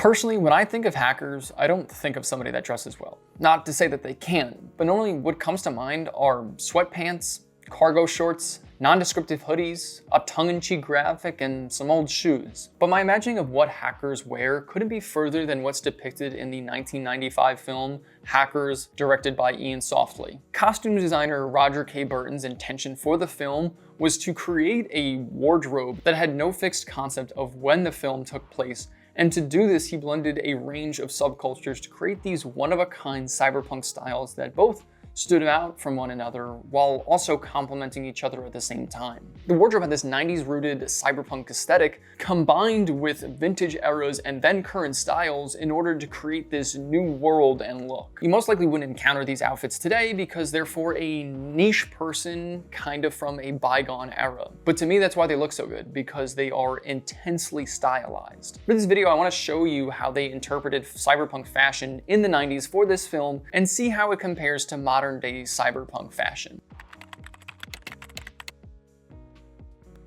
Personally, when I think of hackers, I don't think of somebody that dresses well. Not to say that they can't, but normally what comes to mind are sweatpants, cargo shorts, nondescriptive hoodies, a tongue-in-cheek graphic, and some old shoes. But my imagining of what hackers wear couldn't be further than what's depicted in the 1995 film Hackers, directed by Ian Softly. Costume designer Roger K. Burton's intention for the film was to create a wardrobe that had no fixed concept of when the film took place, and to do this he blended a range of subcultures to create these one-of-a-kind cyberpunk styles that both stood out from one another while also complementing each other at the same time. The wardrobe had this 90s rooted cyberpunk aesthetic combined with vintage eras and then current styles in order to create this new world and look. You most likely wouldn't encounter these outfits today because they're for a niche person kind of from a bygone era. But to me that's why they look so good, because they are intensely stylized. For this video I want to show you how they interpreted cyberpunk fashion in the 90s for this film and see how it compares to modern day cyberpunk fashion.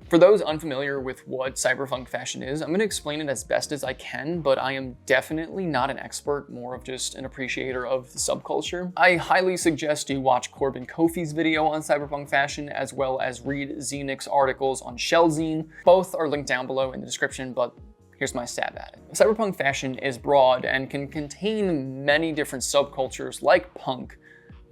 For those unfamiliar with what cyberpunk fashion is, I'm going to explain it as best as I can, but I am definitely not an expert, more of just an appreciator of the subculture. I highly suggest you watch Corbin Kofi's video on cyberpunk fashion, as well as read Xeoniq's articles on Shellzine. Both are linked down below in the description, but here's my stab at it. Cyberpunk fashion is broad and can contain many different subcultures like punk,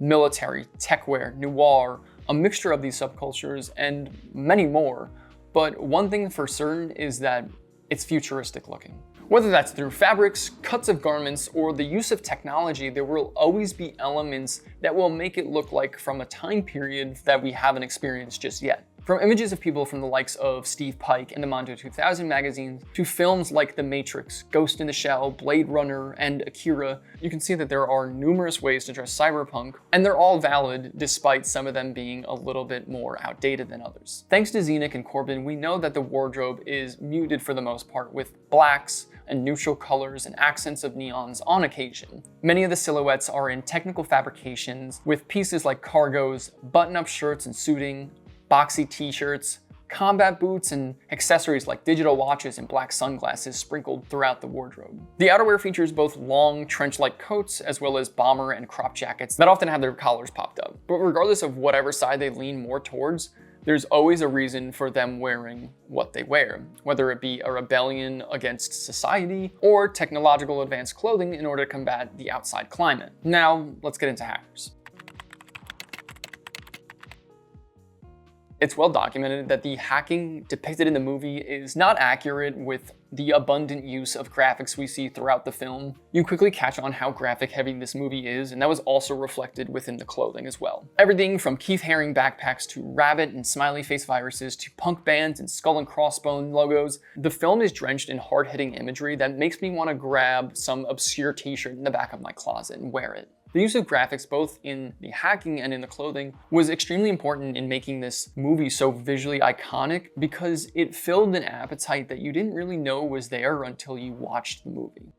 military, techwear, noir, a mixture of these subcultures, and many more. But one thing for certain is that it's futuristic looking. Whether that's through fabrics, cuts of garments, or the use of technology, there will always be elements that will make it look like from a time period that we haven't experienced just yet. From images of people from the likes of Steve Pike and the Mondo 2000 magazines, to films like The Matrix, Ghost in the Shell, Blade Runner, and Akira, you can see that there are numerous ways to dress cyberpunk, and they're all valid despite some of them being a little bit more outdated than others. Thanks to Xeoniq and Corbin, we know that the wardrobe is muted for the most part, with blacks and neutral colors and accents of neons on occasion. Many of the silhouettes are in technical fabrications, with pieces like cargos, button-up shirts and suiting, boxy t-shirts, combat boots, and accessories like digital watches and black sunglasses sprinkled throughout the wardrobe. The outerwear features both long trench-like coats as well as bomber and crop jackets that often have their collars popped up. But regardless of whatever side they lean more towards, there's always a reason for them wearing what they wear, whether it be a rebellion against society or technological advanced clothing in order to combat the outside climate. Now, let's get into hackers. It's well documented that the hacking depicted in the movie is not accurate with the abundant use of graphics we see throughout the film. You quickly catch on how graphic heavy this movie is, and that was also reflected within the clothing as well. Everything from Keith Haring backpacks to rabbit and smiley face viruses to punk bands and skull and crossbone logos, the film is drenched in hard-hitting imagery that makes me want to grab some obscure t-shirt in the back of my closet and wear it. The use of graphics both in the hacking and in the clothing was extremely important in making this movie so visually iconic because it filled an appetite that you didn't really know was there until you watched the movie.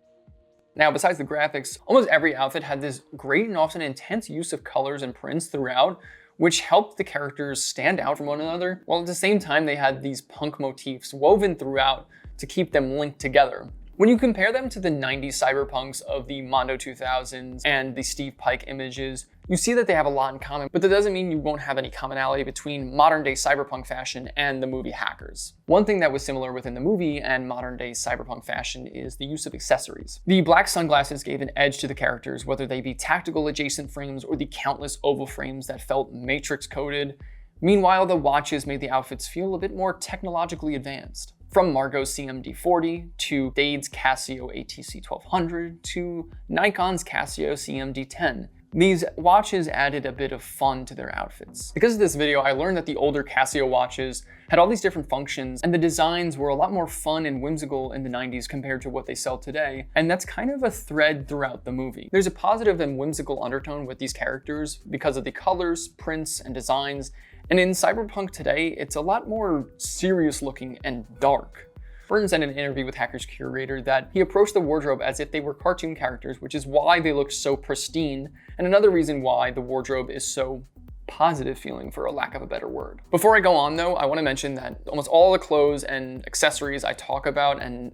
Now, besides the graphics, almost every outfit had this great and often intense use of colors and prints throughout, which helped the characters stand out from one another, while at the same time they had these punk motifs woven throughout to keep them linked together. When you compare them to the 90s cyberpunks of the Mondo 2000s and the Steve Pike images, you see that they have a lot in common, but that doesn't mean you won't have any commonality between modern day cyberpunk fashion and the movie Hackers. One thing that was similar within the movie and modern day cyberpunk fashion is the use of accessories. The black sunglasses gave an edge to the characters, whether they be tactical adjacent frames or the countless oval frames that felt matrix coded. Meanwhile, the watches made the outfits feel a bit more technologically advanced. From Margot's CMD40 to Dade's Casio ATC 1200 to Nikon's Casio CMD10. These watches added a bit of fun to their outfits. Because of this video, I learned that the older Casio watches had all these different functions, and the designs were a lot more fun and whimsical in the 90s compared to what they sell today, and that's kind of a thread throughout the movie. There's a positive and whimsical undertone with these characters because of the colors, prints, and designs, and in cyberpunk today, it's a lot more serious looking and dark. Burton said in an interview with Hackers Curator that he approached the wardrobe as if they were cartoon characters, which is why they look so pristine, and another reason why the wardrobe is so positive feeling, for a lack of a better word. Before I go on though, I want to mention that almost all the clothes and accessories I talk about and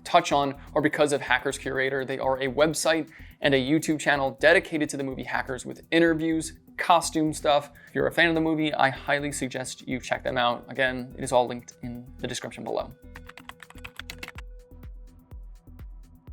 touch on are because of Hackers Curator. They are a website and a YouTube channel dedicated to the movie Hackers with interviews, costume stuff. If you're a fan of the movie, I highly suggest you check them out. Again, it is all linked in the description below.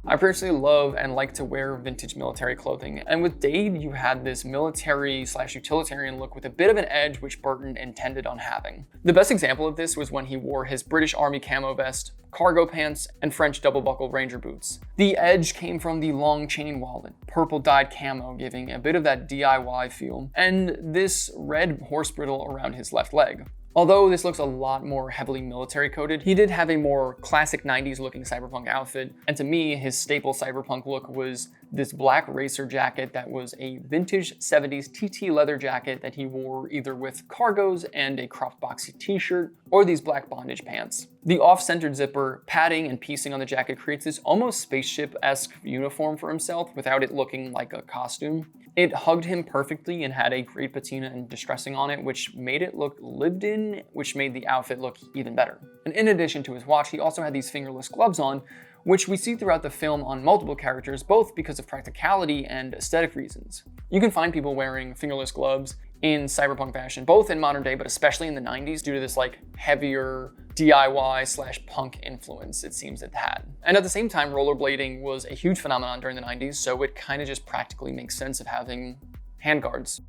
I personally love and like to wear vintage military clothing, and with Dade, you had this military/utilitarian look with a bit of an edge which Burton intended on having. The best example of this was when he wore his British Army camo vest, cargo pants, and French double-buckle ranger boots. The edge came from the long chain wallet, purple dyed camo giving a bit of that DIY feel, and this red horse bridle around his left leg. Although this looks a lot more heavily military coded, he did have a more classic 90s looking cyberpunk outfit, and to me, his staple cyberpunk look was this black racer jacket that was a vintage 70s TT leather jacket that he wore either with cargos and a cropped boxy t-shirt, or these black bondage pants. The off-centered zipper, padding, and piecing on the jacket creates this almost spaceship-esque uniform for himself without it looking like a costume. It hugged him perfectly and had a great patina and distressing on it, which made it look lived in, which made the outfit look even better. And in addition to his watch, he also had these fingerless gloves on, which we see throughout the film on multiple characters, both because of practicality and aesthetic reasons. You can find people wearing fingerless gloves in cyberpunk fashion, both in modern day, but especially in the 90s due to this like heavier DIY/punk influence it seems it had. And at the same time, rollerblading was a huge phenomenon during the 90s, so it kind of just practically makes sense of having handguards.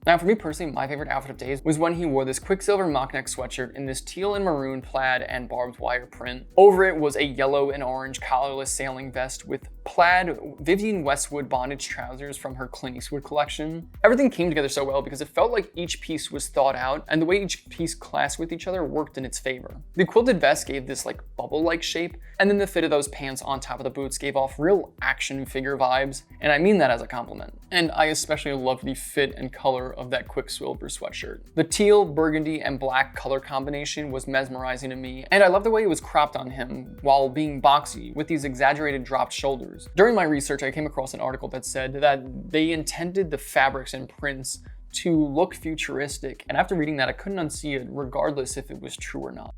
Now, for me personally, my favorite outfit of Dade's was when he wore this Quicksilver mock neck sweatshirt in this teal and maroon plaid and barbed wire print. Over it was a yellow and orange collarless sailing vest with plaid Vivienne Westwood bondage trousers from her Clint Eastwood collection. Everything came together so well because it felt like each piece was thought out, and the way each piece classed with each other worked in its favor. The quilted vest gave this like bubble-like shape, and then the fit of those pants on top of the boots gave off real action figure vibes, and I mean that as a compliment. And I especially loved the fit and color of that Quicksilver sweatshirt. The teal, burgundy, and black color combination was mesmerizing to me, and I love the way it was cropped on him while being boxy with these exaggerated dropped shoulders. During my research, I came across an article that said that they intended the fabrics and prints to look futuristic, and after reading that, I couldn't unsee it regardless if it was true or not.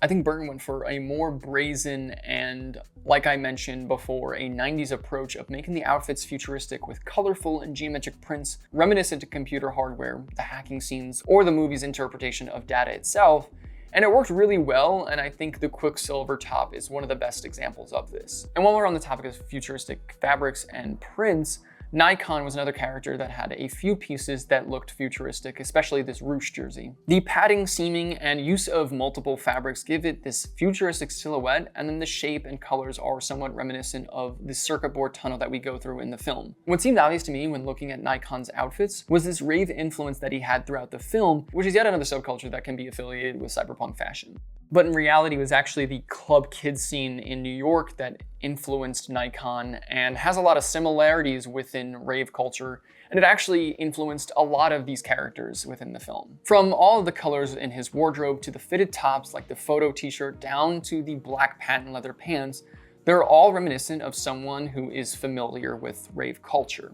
I think Burton went for a more brazen and, like I mentioned before, a 90s approach of making the outfits futuristic with colorful and geometric prints reminiscent to computer hardware, the hacking scenes, or the movie's interpretation of Dade itself, and it worked really well, and I think the Quicksilver top is one of the best examples of this. And while we're on the topic of futuristic fabrics and prints, Nikon was another character that had a few pieces that looked futuristic, especially this ruche jersey. The padding, seaming, and use of multiple fabrics give it this futuristic silhouette, and then the shape and colors are somewhat reminiscent of the circuit board tunnel that we go through in the film. What seemed obvious to me when looking at Nikon's outfits was this rave influence that he had throughout the film, which is yet another subculture that can be affiliated with cyberpunk fashion. But in reality, it was actually the club kids scene in New York that influenced Nikon and has a lot of similarities within rave culture, and it actually influenced a lot of these characters within the film. From all of the colors in his wardrobe to the fitted tops like the photo t-shirt down to the black patent leather pants, they're all reminiscent of someone who is familiar with rave culture.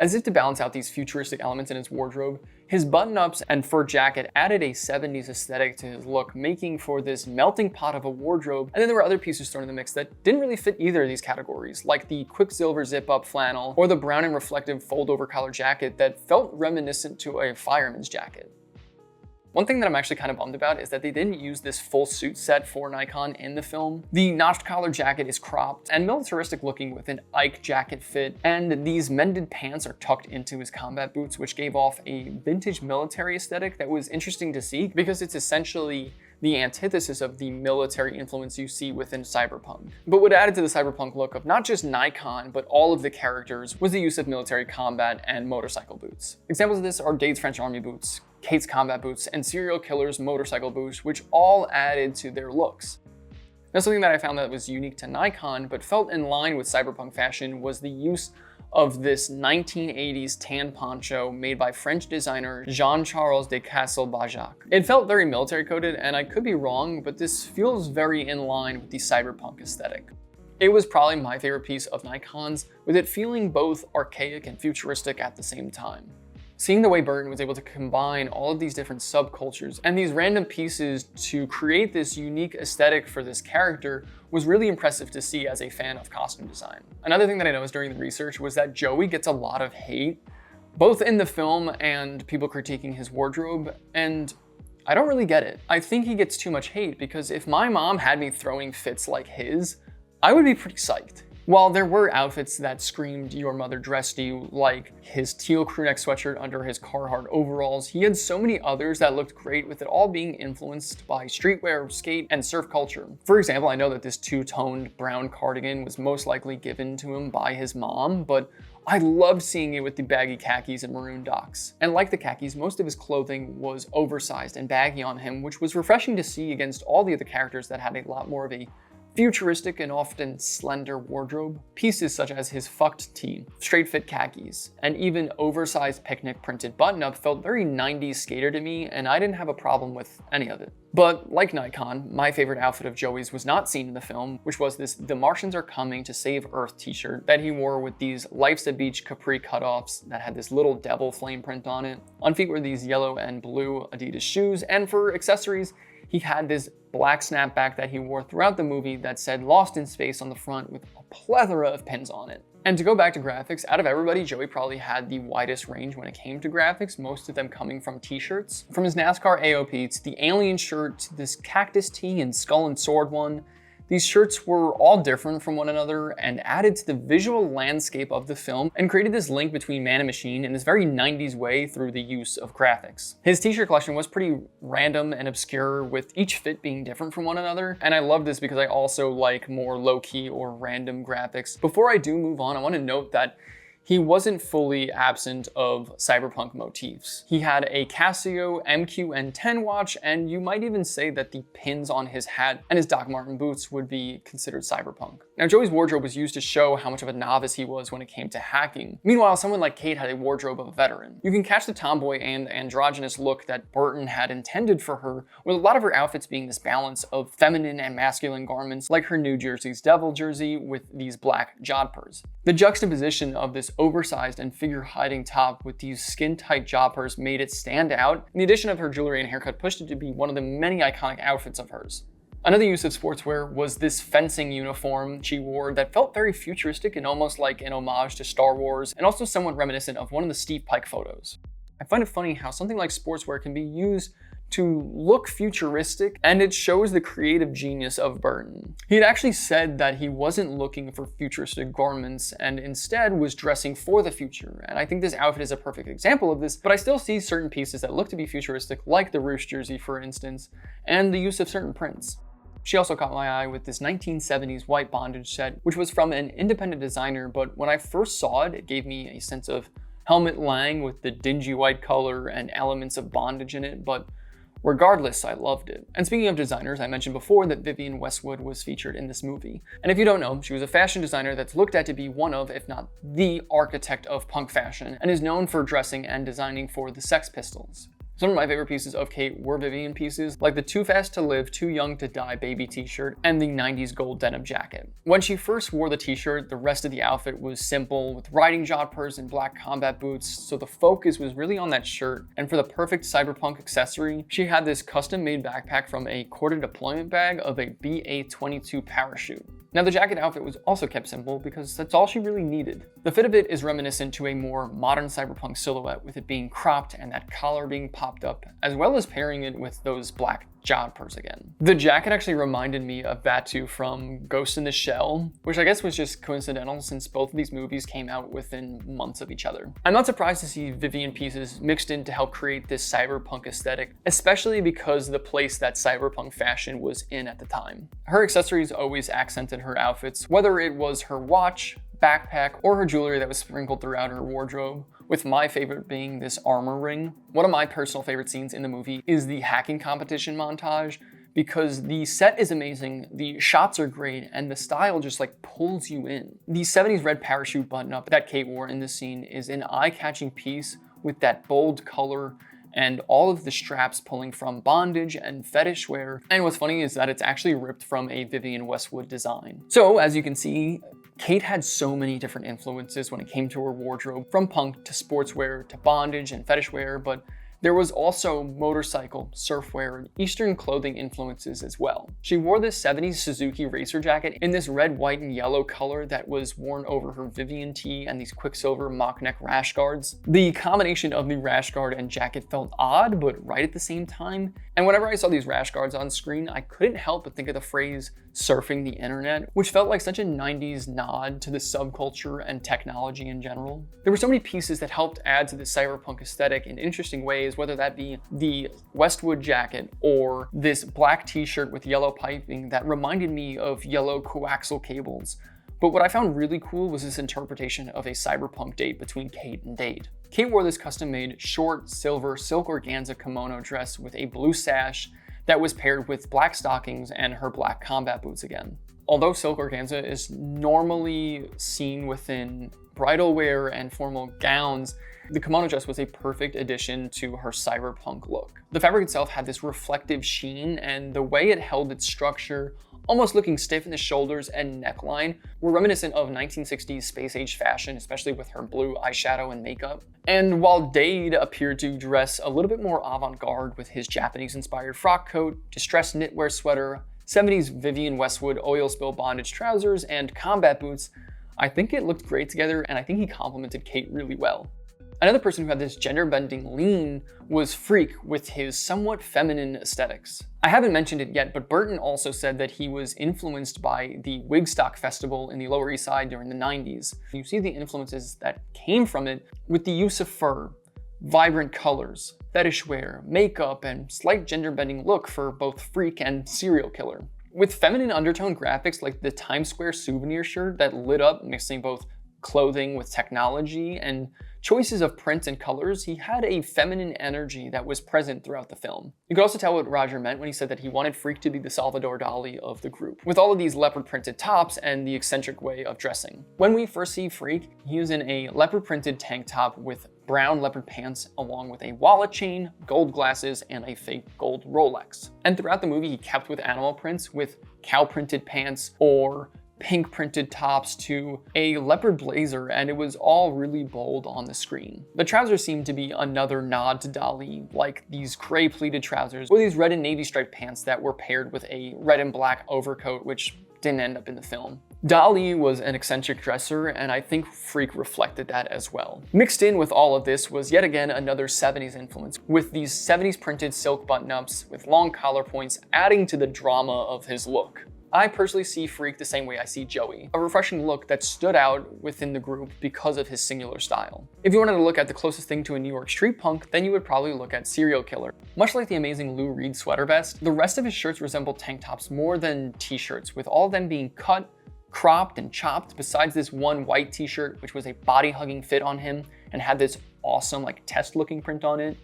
As if to balance out these futuristic elements in his wardrobe, his button-ups and fur jacket added a 70s aesthetic to his look, making for this melting pot of a wardrobe. And then there were other pieces thrown in the mix that didn't really fit either of these categories, like the Quicksilver zip-up flannel or the brown and reflective fold-over collar jacket that felt reminiscent to a fireman's jacket. One thing that I'm actually kind of bummed about is that they didn't use this full suit set for Nikon in the film. The notched collar jacket is cropped and militaristic looking with an Ike jacket fit, and these mended pants are tucked into his combat boots, which gave off a vintage military aesthetic that was interesting to see because it's essentially the antithesis of the military influence you see within cyberpunk. But what added to the cyberpunk look of not just Nikon, but all of the characters was the use of military combat and motorcycle boots. Examples of this are Dade's French Army boots, Kate's combat boots, and Serial Killer's motorcycle boots, which all added to their looks. Now, something that I found that was unique to Nikon, but felt in line with cyberpunk fashion, was the use of this 1980s tan poncho made by French designer Jean-Charles de Castelbajac. It felt very military coded, and I could be wrong, but this feels very in line with the cyberpunk aesthetic. It was probably my favorite piece of Nikon's, with it feeling both archaic and futuristic at the same time. Seeing the way Burton was able to combine all of these different subcultures and these random pieces to create this unique aesthetic for this character was really impressive to see as a fan of costume design. Another thing that I noticed during the research was that Joey gets a lot of hate, both in the film and people critiquing his wardrobe, and I don't really get it. I think he gets too much hate because if my mom had me throwing fits like his, I would be pretty psyched. While there were outfits that screamed your mother dressed you, like his teal crewneck sweatshirt under his Carhartt overalls, he had so many others that looked great, with it all being influenced by streetwear, skate, and surf culture. For example, I know that this two-toned brown cardigan was most likely given to him by his mom, but I loved seeing it with the baggy khakis and maroon docks. And like the khakis, most of his clothing was oversized and baggy on him, which was refreshing to see against all the other characters that had a lot more of a futuristic and often slender wardrobe. Pieces such as his fucked tee, straight fit khakis, and even oversized picnic printed button-up felt very 90s skater to me, and I didn't have a problem with any of it. But like Nikon, my favorite outfit of Joey's was not seen in the film, which was this "The Martians Are Coming to Save Earth" t-shirt that he wore with these Life's a Beach capri cutoffs that had this little devil flame print on it. On feet were these yellow and blue Adidas shoes, and for accessories, he had this black snapback that he wore throughout the movie that said "Lost in Space" on the front with a plethora of pins on it. And to go back to graphics, out of everybody, Joey probably had the widest range when it came to graphics, most of them coming from t-shirts. From his NASCAR AOP to the alien shirt to this cactus tee and skull and sword one, these shirts were all different from one another and added to the visual landscape of the film and created this link between man and machine in this very 90s way through the use of graphics. His t-shirt collection was pretty random and obscure, with each fit being different from one another, and I love this because I also like more low-key or random graphics. Before I do move on, I want to note that he wasn't fully absent of cyberpunk motifs. He had a Casio MQN10 watch, and you might even say that the pins on his hat and his Doc Marten boots would be considered cyberpunk. Now, Joey's wardrobe was used to show how much of a novice he was when it came to hacking. Meanwhile, someone like Kate had a wardrobe of a veteran. You can catch the tomboy and androgynous look that Burton had intended for her, with a lot of her outfits being this balance of feminine and masculine garments, like her New Jersey's Devil jersey with these black jodhpurs. The juxtaposition of this oversized and figure-hiding top with these skin-tight jodhpurs made it stand out, and the addition of her jewelry and haircut pushed it to be one of the many iconic outfits of hers. Another use of sportswear was this fencing uniform she wore that felt very futuristic and almost like an homage to Star Wars, and also somewhat reminiscent of one of the Steve Pike photos. I find it funny how something like sportswear can be used to look futuristic, and it shows the creative genius of Burton. He had actually said that he wasn't looking for futuristic garments and instead was dressing for the future, and I think this outfit is a perfect example of this, but I still see certain pieces that look to be futuristic, like the Roosh jersey for instance, and the use of certain prints. She also caught my eye with this 1970s white bondage set, which was from an independent designer, but when I first saw it, it gave me a sense of Helmut Lang with the dingy white color and elements of bondage in it, but regardless, I loved it. And speaking of designers, I mentioned before that Vivienne Westwood was featured in this movie. And if you don't know, she was a fashion designer that's looked at to be one of, if not the architect of punk fashion, and is known for dressing and designing for the Sex Pistols. Some of my favorite pieces of Kate were Vivienne pieces, like the Too Fast to Live, Too Young to Die baby t-shirt and the 90s gold denim jacket. When she first wore the t-shirt, the rest of the outfit was simple, with riding jodhpurs and black combat boots, so the focus was really on that shirt. And for the perfect cyberpunk accessory, she had this custom-made backpack from a corded deployment bag of a BA-22 parachute. Now, the jacket outfit was also kept simple because that's all she really needed. The fit of it is reminiscent to a more modern cyberpunk silhouette, with it being cropped and that collar being popped up, as well as pairing it with those black jodhpurs again. The jacket actually reminded me of Batu from Ghost in the Shell, which I guess was just coincidental since both of these movies came out within months of each other. I'm not surprised to see Vivienne pieces mixed in to help create this cyberpunk aesthetic, especially because of the place that cyberpunk fashion was in at the time. Her accessories always accented her outfits, whether it was her watch, backpack, or her jewelry that was sprinkled throughout her wardrobe, with my favorite being this armor ring. One of my personal favorite scenes in the movie is the hacking competition montage, because the set is amazing, the shots are great, and the style just like pulls you in. The 70s red parachute button-up that Kate wore in this scene is an eye-catching piece with that bold color and all of the straps pulling from bondage and fetish wear. And what's funny is that it's actually ripped from a Vivienne Westwood design. So as you can see, Kate had so many different influences when it came to her wardrobe, from punk to sportswear to bondage and fetish wear, but there was also motorcycle, surfwear, and Eastern clothing influences as well. She wore this 70s Suzuki racer jacket in this red, white, and yellow color that was worn over her Vivian tee and these Quicksilver mock neck rash guards. The combination of the rash guard and jacket felt odd, but right at the same time. And whenever I saw these rash guards on screen, I couldn't help but think of the phrase surfing the internet, which felt like such a 90s nod to the subculture and technology in general. There were so many pieces that helped add to the cyberpunk aesthetic in interesting ways, whether that be the Westwood jacket or this black t-shirt with yellow piping that reminded me of yellow coaxial cables. But what I found really cool was this interpretation of a cyberpunk date between Kate and Dade. Kate wore this custom-made short silver silk organza kimono dress with a blue sash that was paired with black stockings and her black combat boots again. Although silk organza is normally seen within bridal wear and formal gowns, the kimono dress was a perfect addition to her cyberpunk look. The fabric itself had this reflective sheen, and the way it held its structure, almost looking stiff in the shoulders and neckline, were reminiscent of 1960s space-age fashion, especially with her blue eyeshadow and makeup. And while Dade appeared to dress a little bit more avant-garde with his Japanese-inspired frock coat, distressed knitwear sweater, 70s Vivian Westwood oil spill bondage trousers, and combat boots, I think it looked great together, and I think he complemented Kate really well. Another person who had this gender-bending lean was Phreak with his somewhat feminine aesthetics. I haven't mentioned it yet, but Burton also said that he was influenced by the Wigstock Festival in the Lower East Side during the 90s. You see the influences that came from it with the use of fur, vibrant colors, fetish wear, makeup, and slight gender-bending look for both Phreak and serial killer. With feminine undertone graphics like the Times Square souvenir shirt that lit up, mixing both clothing with technology, and choices of prints and colors, he had a feminine energy that was present throughout the film. You could also tell what Roger meant when he said that he wanted Phreak to be the Salvador Dali of the group, with all of these leopard printed tops and the eccentric way of dressing. When we first see Phreak, he is in a leopard printed tank top with brown leopard pants along with a wallet chain, gold glasses, and a fake gold Rolex. And throughout the movie, he kept with animal prints with cow printed pants or pink printed tops to a leopard blazer, and it was all really bold on the screen. The trousers seemed to be another nod to Dali, like these gray pleated trousers or these red and navy striped pants that were paired with a red and black overcoat, which didn't end up in the film. Dali was an eccentric dresser, and I think Phreak reflected that as well. Mixed in with all of this was yet again another 70s influence, with these 70s printed silk button-ups with long collar points adding to the drama of his look. I personally see Phreak the same way I see Joey, a refreshing look that stood out within the group because of his singular style. If you wanted to look at the closest thing to a New York street punk, then you would probably look at Serial Killer. Much like the amazing Lou Reed sweater vest, the rest of his shirts resemble tank tops more than t-shirts, with all of them being cut, cropped, and chopped, besides this one white t-shirt, which was a body-hugging fit on him and had this awesome test-looking print on it,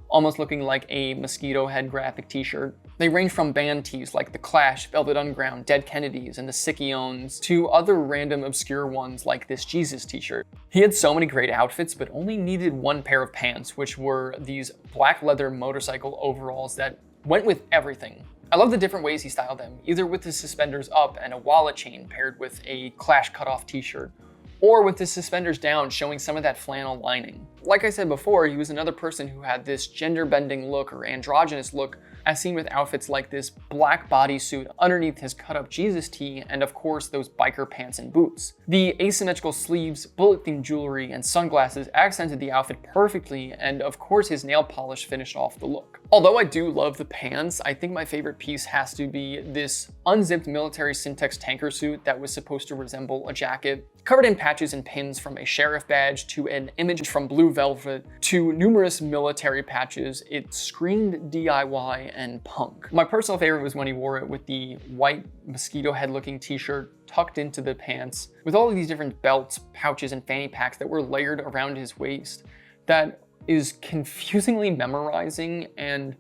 almost looking like a Mosquito Head graphic t-shirt. They range from band tees like The Clash, Velvet Underground, Dead Kennedys, and the Sickions, to other random obscure ones like this Jesus t-shirt. He had so many great outfits, but only needed one pair of pants, which were these black leather motorcycle overalls that went with everything. I love the different ways he styled them, either with his suspenders up and a wallet chain paired with a Clash cutoff t-shirt, or with his suspenders down showing some of that flannel lining. Like I said before, he was another person who had this gender-bending look or androgynous look, as seen with outfits like this black bodysuit underneath his cut-up Jesus tee, and of course those biker pants and boots. The asymmetrical sleeves, bullet-themed jewelry, and sunglasses accented the outfit perfectly, and of course his nail polish finished off the look. Although I do love the pants, I think my favorite piece has to be this unzipped military Syntex tanker suit that was supposed to resemble a jacket, covered in patches and pins from a sheriff badge to an image from Blue Velvet to numerous military patches. It screamed DIY and punk. My personal favorite was when he wore it with the white mosquito head looking t-shirt tucked into the pants, with all of these different belts, pouches, and fanny packs that were layered around his waist. That is confusingly memorizing, and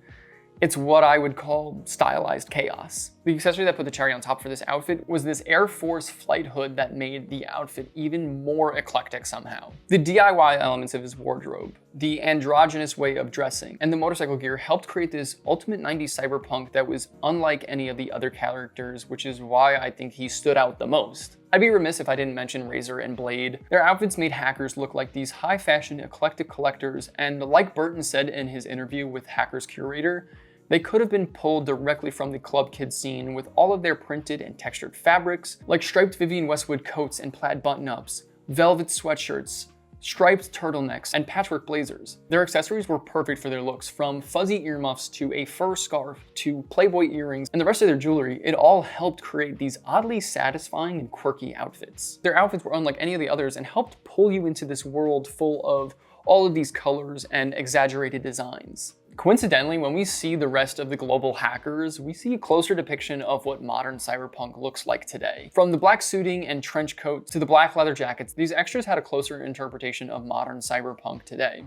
it's what I would call stylized chaos. The accessory that put the cherry on top for this outfit was this Air Force flight hood that made the outfit even more eclectic somehow. The DIY elements of his wardrobe, the androgynous way of dressing, and the motorcycle gear helped create this ultimate 90s cyberpunk that was unlike any of the other characters, which is why I think he stood out the most. I'd be remiss if I didn't mention Razor and Blade. Their outfits made hackers look like these high-fashion, eclectic collectors, and like Burton said in his interview with Hackers Curator, they could have been pulled directly from the club kid scene with all of their printed and textured fabrics, like striped Vivienne Westwood coats and plaid button-ups, velvet sweatshirts, striped turtlenecks, and patchwork blazers. Their accessories were perfect for their looks, from fuzzy earmuffs to a fur scarf to Playboy earrings and the rest of their jewelry. It all helped create these oddly satisfying and quirky outfits. Their outfits were unlike any of the others and helped pull you into this world full of all of these colors and exaggerated designs. Coincidentally, when we see the rest of the global hackers, we see a closer depiction of what modern cyberpunk looks like today. From the black suiting and trench coats to the black leather jackets, these extras had a closer interpretation of modern cyberpunk today.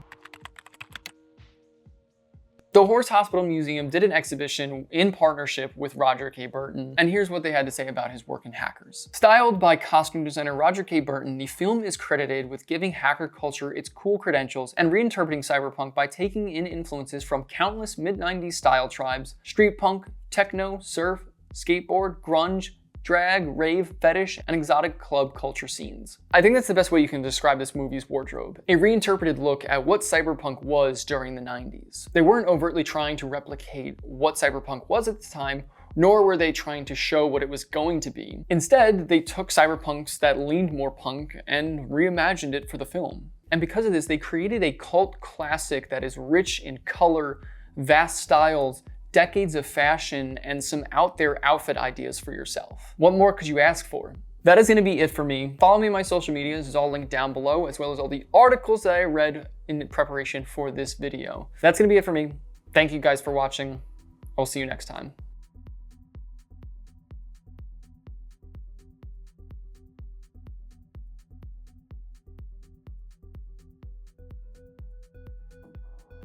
The Horse Hospital Museum did an exhibition in partnership with Roger K. Burton, and here's what they had to say about his work in Hackers. Styled by costume designer Roger K. Burton, the film is credited with giving hacker culture its cool credentials and reinterpreting cyberpunk by taking in influences from countless mid-90s style tribes, street punk, techno, surf, skateboard, grunge, drag, rave, fetish, and exotic club culture scenes. I think that's the best way you can describe this movie's wardrobe. A reinterpreted look at what cyberpunk was during the 90s. They weren't overtly trying to replicate what cyberpunk was at the time, nor were they trying to show what it was going to be. Instead, they took cyberpunks that leaned more punk and reimagined it for the film. And because of this, they created a cult classic that is rich in color, vast styles, decades of fashion, and some out there outfit ideas for yourself. What more could you ask for? That is going to be it for me. Follow me on my social medias, it's all linked down below, as well as all the articles that I read in preparation for this video. That's going to be it for me. Thank you guys for watching. I'll see you next time.